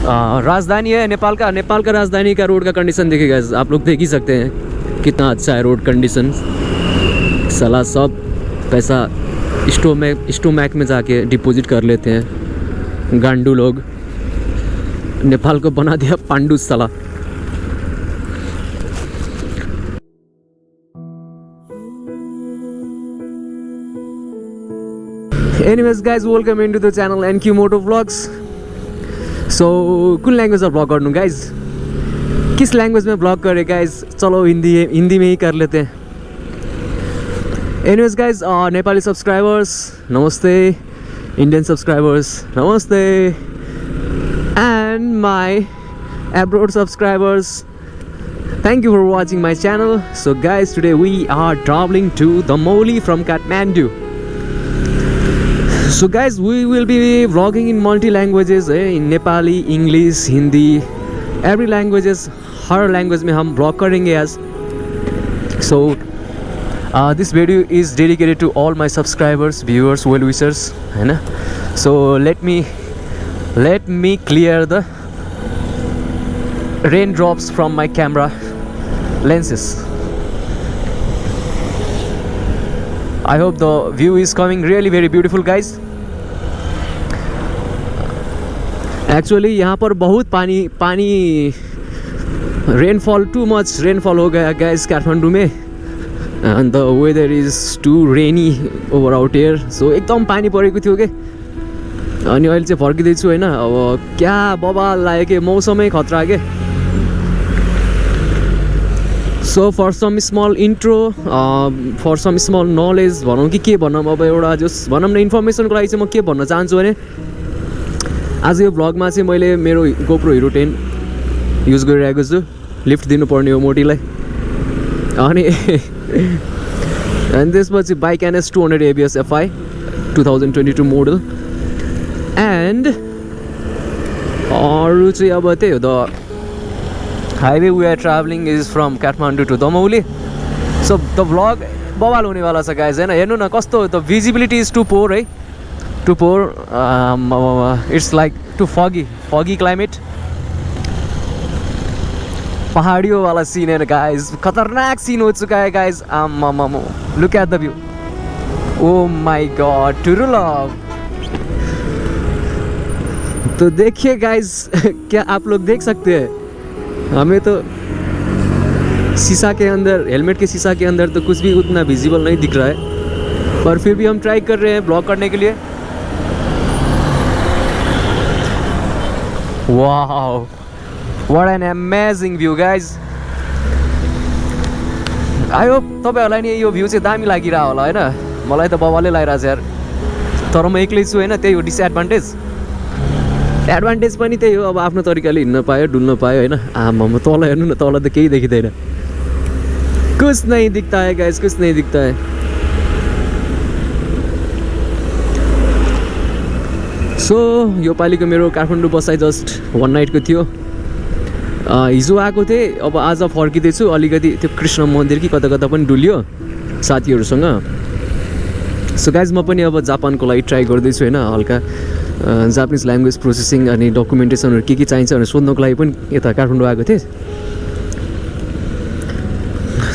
राजधानी है नेपाल का राजधानी का रोड का कंडीशन देखिए गाइस, आप लोग देख ही सकते हैं कितना अच्छा है रोड कंडीशन। साला सब पैसा स्टोमैक में जाके डिपॉजिट कर लेते हैं गांडू लोग। नेपाल को बना दिया पांडु साला। Anyways guys, welcome into the channel NQ Moto Vlogs. So कुन लैंग्वेज में ब्लॉग गर्नु गाइज, किस लैंग्वेज में ब्लॉग करे गाइज? चलो हिंदी में ही कर लेते हैं। Anyways guys, नेपाली सब्सक्राइबर्स नमस्ते, इंडियन सब्सक्राइबर्स नमस्ते, and my abroad subscribers, thank you for watching my channel. So guys, today we are traveling to Damauli from Kathmandu. So guys, we will be vlogging in multi languages, in Nepali, English, Hindi, every languages, her language में हम vlog करेंगे आज. So this video is dedicated to all my subscribers, viewers, well wishers, है ना? So let me clear the raindrops from my camera lenses. I hope the view is coming really very beautiful guys. Actually यहाँ पर बहुत पानी rainfall, too much rainfall हो गया guys Kathmandu में, and the weather is too rainy over out here. So एकदम पानी परेको थियो के, अनि अहिले चाहिँ फर्किँदैछु होइन। अब क्या बवाल लाग्यो कि मौसमै खतरा के। So for some small intro, for some small knowledge भनौँ कि के भनौँ, अब एउटा जस भनौँ न इन्फर्मेसनको लागि चाहिँ म के भन्न चाहन्छु भने, आज यो भ्लगमा चाहिँ मैले मेरो गोप्रो हिरो 10 युज गरिरहेको छु, लिफ्ट दिनुपर्ने हो मोटीलाई। अनि त्यसपछि bike NS 200 ABS FI 2022 model, and अरू चाहिँ अब त्यही हो, the highway we are travelling is from Kathmandu to Damauli. So the vlog बवाल हुनेवाला छ गाइज होइन। हेर्नु न कस्तो, the visibility is too poor है, too poor, it's like too foggy climate, पहाडियों वाला सीन है गाइज, खतरनाक सीन हो चुका है guys. Look at the view, oh my god, to love. तो देखिए गाइज, क्या आप लोग देख सकते हैं, हमें तो शीशा के अंदर, हेलमेट के शीशा के अंदर तो कुछ भी उतना विजिबल नहीं दिख रहा है, पर फिर भी हम ट्राई कर रहे हैं ब्लॉग करने के लिए। Wow, what an amazing view guys. I hope तपाईँहरूलाई नि यो भ्यू चाहिँ दामी लागिरह होला होइन। मलाई त बवालै लागिरहेछ यार, तर म एक्लै छु होइन, त्यही हो डिसएडभान्टेज। एडभान्टेज पनि त्यही हो, अब आफ्नो तरिकाले हिँड्न पायो, डुल्न पायो होइन। आमामा तल हेर्नु न, तल त केही देखिँदैन, कुछ नहीं दिखता है गाइस, कुछ नहीं दिखता है। सो यो पालिको मेरो काठमाडौँ बसाइ जस्ट 1 नाइटको थियो। हिजो आएको थिएँ, अब आज फर्किँदैछु। अलिकति त्यो कृष्ण मन्दिर कि कता कता पनि डुल्यो साथीहरूसँग। सो गाइज म पनि अब जापानको लागि ट्राई गर्दैछु होइन, हल्का जापानिज ल्याङ्ग्वेज प्रोसेसिङ अनि डकुमेन्टेसनहरू के चाहिन्छ भनेर सोध्नको लागि पनि यता काठमाडौँ आएको थिएँ।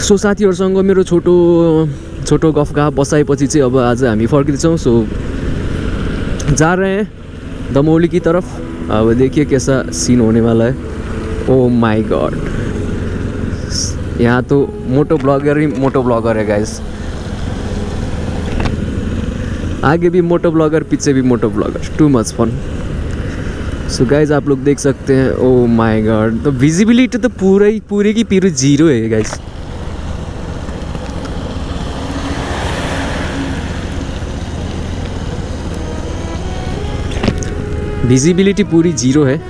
सो साथीहरूसँग मेरो छोटो गफ बसाएपछि चाहिँ अब आज हामी फर्किँदैछौँ। सो जा रहे हैं दमौली की तरफ। अब देखिए कैसा सीन होने वाला है। ओ माय गॉड, यहाँ तो मोटो ब्लॉगर है गाइस, आगे भी मोटो ब्लॉगर, पीछे भी moto blogger, too much fun. So guys आप लोग देख सकते हैं, ओ माय गॉड, तो विजिबिलिटी तो पूरे की पूरी जीरो है गाइज। विजिबिलिटी पूरी जीरो है,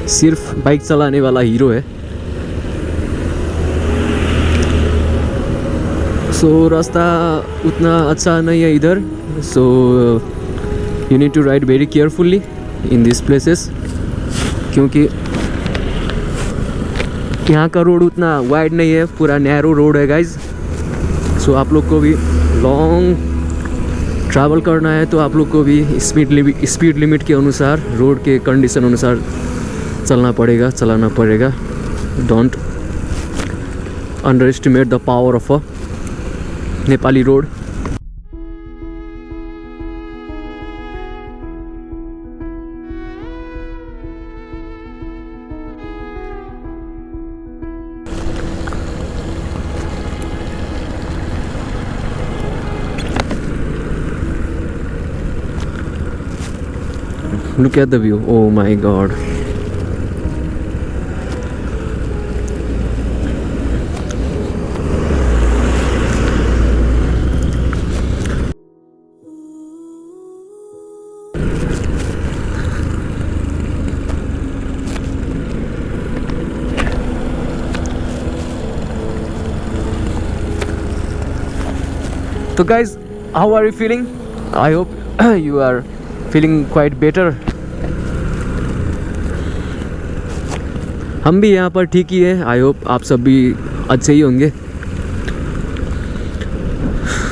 सिर्फ बाइक चलाने वाला हीरो है। सो रास्ता उतना अच्छा नहीं है इधर, so you need to ride very carefully in this places, क्योंकि यहाँ का रोड उतना वाइड नहीं है, पूरा नैरो रोड है गाइज। सो आप लोग को भी लॉन्ग ट्रैवल करना है तो आप लोग को भी स्पीड लिमिट के अनुसार, रोड के कंडीशन अनुसार चलाना पड़ेगा। Don't under estimate the power of a Nepali road. Look at the view. Oh my god. So guys, how are you feeling? I hope you are feeling quite better. हम भी यहाँ पर ठीक ही है। आई होप आप सब भी अच्छे ही होंगे।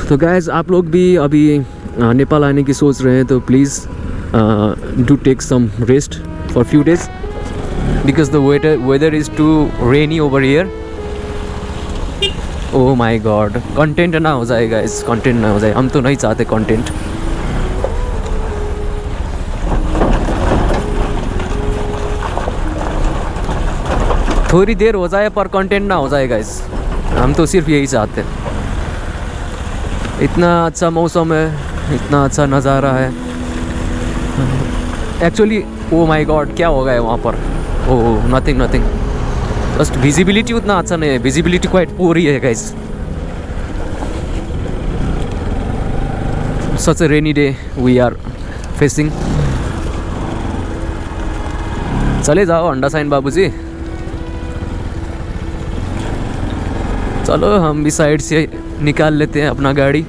तो गाइस, आप लोग भी अभी नेपाल आने की सोच रहे हैं तो please do take some rest for few days because the weather is too rainy over here. Oh my god, content ना हो जाए गाइस, कंटेंट ना हो जाए। हम तो नहीं चाहते कंटेंट। थोड़ी देर हो जाए पर कंटेंट ना हो जाए गाइस, हम तो सिर्फ यही चाहते हैं। इतना अच्छा मौसम है, इतना अच्छा नज़ारा है। एक्चुअली ओ माय गॉड, क्या हो गया है वहाँ पर? ओह नथिंग, जस्ट विजिबिलिटी उतना अच्छा नहीं है। विजिबिलिटी क्वाइट पुअर ही है guys. Such a rainy day we are facing. चले जाओ अंडा साइन बाबूजी, चलो हम भी साइड से निकाल लेते हैं अपना गाड़ी।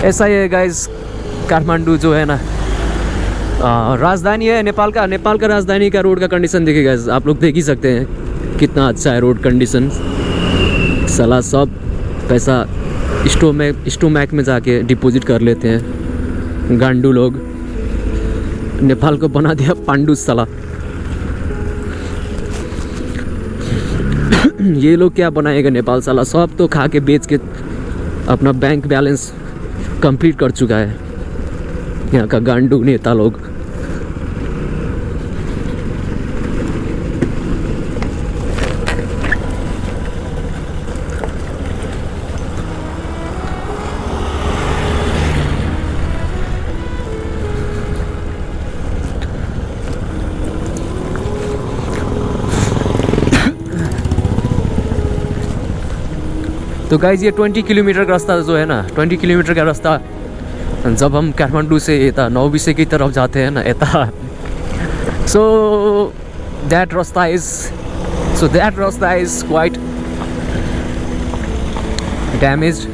ऐसा ही है गाइस, काठमांडू जो है ना राजधानी है नेपाल का राजधानी का रोड का कंडीशन देखिए गाइस, आप लोग देख ही सकते हैं कितना अच्छा है रोड कंडीशन। साला सब पैसा स्टोमैक में जाके डिपॉजिट कर लेते हैं गांडू लोग। नेपाल को बना दिया पांडू साला। ये लोग क्या बनाएगा नेपाल साला, सब तो खा के बेच के अपना बैंक बैलेंस कंप्लीट कर चुका है यहाँ का गांडू नेता लोग। तो गाइज ये 20 किलोमीटर का रास्ता जो है ना, 20 किलोमीटर का रास्ता जब हम काठमांडू से एता नौबिसे की तरफ जाते हैं ना एता, सो दैट रास्ता is quite damaged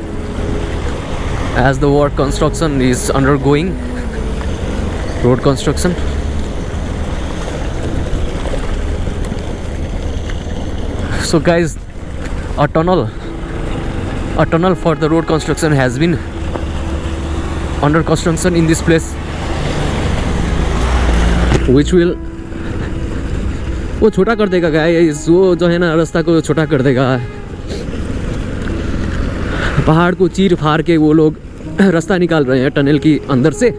as the work construction is undergoing, road construction. So guys, a tunnel for the road construction has been under construction in this place, which will वो छोटा कर देगा गाइस, वो जो है ना रास्ता को छोटा कर देगा। पहाड़ को चीर फाड़ के वो लोग रास्ता निकाल रहे हैं टनल की अंदर से।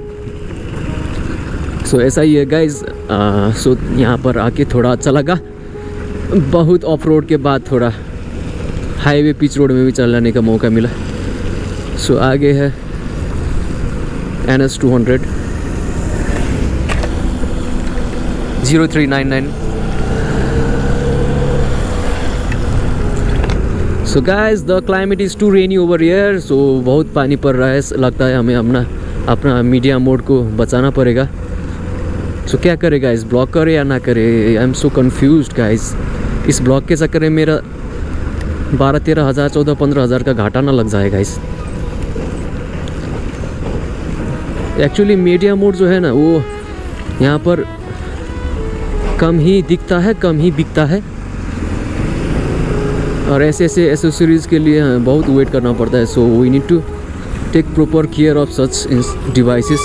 सो ऐसा ही है गाइस। सो यहाँ पर आके थोड़ा अच्छा लगा, बहुत ऑफ रोड के बाद थोड़ा हाईवे पिच रोड में भी चलाने का मौका मिला। सो आगे है NS 200 0399। So guys the climate is too rainy over here. So बहुत पानी पड़ रहा है, लगता है हमें अपना मीडिया मोड को बचाना पड़ेगा। सो क्या करेगा, इस ब्लॉक करे या ना करे? I am so confused guys. इस ब्लॉक के चक्कर में मेरा 12-13 हज़ार 14-15 हज़ार का घाटा ना लग जाएगा इस। एक्चुअली मीडिया मोड जो है ना वो यहाँ पर कम ही दिखता है, कम ही बिकता है। और ऐसे ऐसे एसेसरीज़ के लिए बहुत वेट करना पड़ता है। So we need to take proper care of such devices,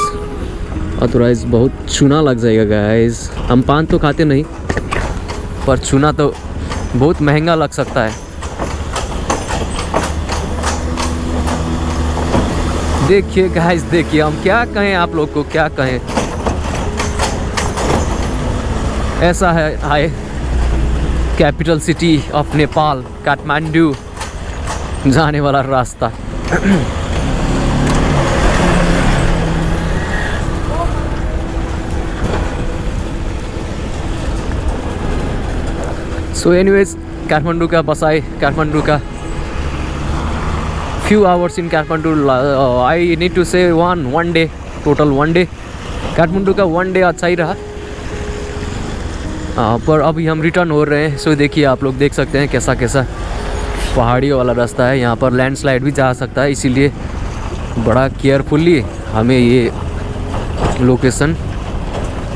otherwise बहुत चूना लग जाएगा गाइस। हम पान तो खाते नहीं, पर चूना तो बहुत महंगा लग सकता है। देखिए गाइस, देखिए, हम क्या कहें आप लोग को, क्या कहें। ऐसा है हाय capital city of Nepal, Kathmandu जाने वाला रास्ता। सो एनीवेज, काठमांडू का बसाई, काठमांडू का few hours in Kathmandu. I need to say one day, total one day. Kathmandu का one day अच्छा ही रहा। पर अभी हम रिटर्न हो रहे हैं। सो देखिए, आप लोग देख सकते हैं कैसा कैसा पहाड़ियों वाला रास्ता है। यहाँ पर लैंडस्लाइड भी जा सकता है, इसीलिए बड़ा केयरफुली हमें ये लोकेशन,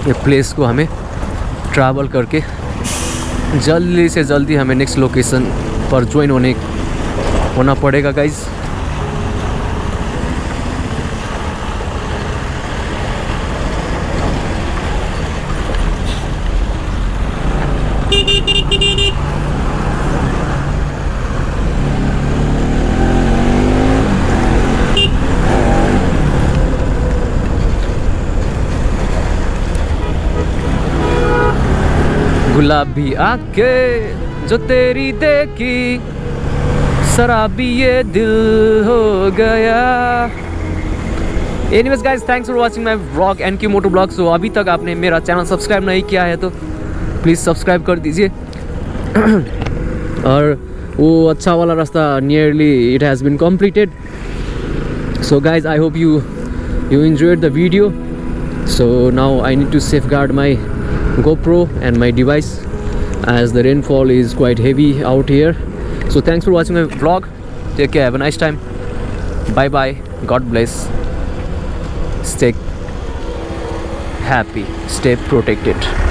ये प्लेस को हमें ट्रैवल करके जल्दी से जल्दी हमें नेक्स्ट लोकेशन पर ज्वाइन होना पड़ेगा गाइज। गुलाबी आंखें जो तेरी देखी, शराबी ये दिल हो गया। Anyways guys, thanks for watching my vlog N K moto blog. So अभी तक आपने मेरा चैनल सब्सक्राइब नहीं किया है तो प्लीज़ सब्सक्राइब कर दीजिए। और वो अच्छा वाला रास्ता nearly it has been completed. So guys, I hope you enjoyed the video. So now I need to safeguard my GoPro and my device as the rainfall is quite heavy out here. So thanks for watching my vlog. Take care, have a nice time. Bye bye, God bless. Stay happy, stay protected.